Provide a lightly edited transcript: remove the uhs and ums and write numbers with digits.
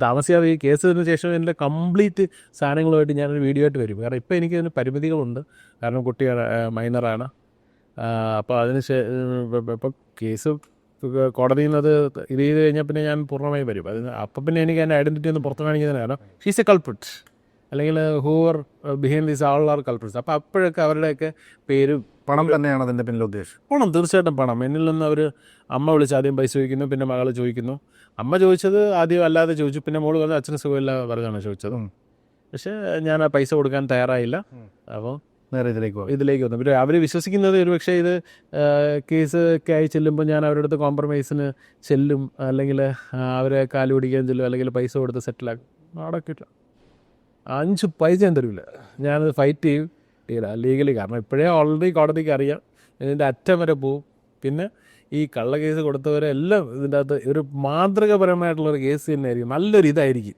താമസിയാതെ ഈ കേസിന് ശേഷം എൻ്റെ കംപ്ലീറ്റ് സാധനങ്ങളുമായിട്ട് ഞാനൊരു വീഡിയോ ആയിട്ട് വരും. കാരണം ഇപ്പോൾ എനിക്കതിന് പരിമിതികളുണ്ട്. കാരണം കുട്ടി മൈനറാണ്. അപ്പോൾ അതിന് ഇപ്പോൾ കേസ് കോടതിയിൽ നിന്ന് അത് ഇത് ചെയ്ത് കഴിഞ്ഞാൽ പിന്നെ ഞാൻ പൂർണ്ണമായും വരും. അപ്പം പിന്നെ എനിക്ക് എൻ്റെ ഐഡൻറ്റിറ്റി ഒന്ന് പുറത്ത് കാണിക്കുന്നതിന് കാരണം ഷീസ് എ കൾപ്രിറ്റ്, അല്ലെങ്കിൽ whoever behind these all are culprits. അപ്പോൾ അപ്പോഴൊക്കെ അവരുടെയൊക്കെ പേര് പണം തന്നെയാണ് അതിൻ്റെ പിന്നിൽ ഉദ്ദേശം. പണം, തീർച്ചയായിട്ടും പണം. എന്നിൽ നിന്ന് അവർ അമ്മ വിളിച്ച് ആദ്യം പൈസ ചോദിക്കുന്നു, പിന്നെ മകൾ ചോദിക്കുന്നു. അമ്മ ചോദിച്ചത് ആദ്യം അല്ലാതെ ചോദിച്ചു, പിന്നെ മോള് വന്ന് അച്ഛന് സുഖമില്ല പറഞ്ഞാണ് ചോദിച്ചത്. പക്ഷേ ഞാൻ ആ പൈസ കൊടുക്കാൻ തയ്യാറായില്ല. അപ്പോൾ നേരെ ഇതിലേക്ക് വന്നു. പിന്നെ അവർ വിശ്വസിക്കുന്നത് ഒരു പക്ഷേ ഇത് കേസ് ഒക്കെ ആയി ചെല്ലുമ്പോൾ ഞാൻ അവരുടെ അടുത്ത് കോംപ്രമൈസിന് ചെല്ലും, അല്ലെങ്കിൽ അവരെ കാല് പിടിക്കാൻ ചെല്ലും, അല്ലെങ്കിൽ പൈസ കൊടുത്ത് സെറ്റിലാക്കും. നടക്കില്ല. 5 പൈസ ഞാൻ തരില്ല. ഞാനത് ഫൈറ്റ് ചെയ്യും ലീഗലി. കാരണം ഇപ്പോഴേ ഓൾറെഡി കോടതിക്ക് അറിയാം, ഇതിൻ്റെ അറ്റം വരെ പോവും. പിന്നെ ഈ കള്ള കേസ് കൊടുത്തവരെല്ലാം ഇതിൻ്റെ അകത്ത് ഒരു മാതൃകപരമായിട്ടുള്ളൊരു കേസ് തന്നെയായിരിക്കും, നല്ലൊരു ഇതായിരിക്കും.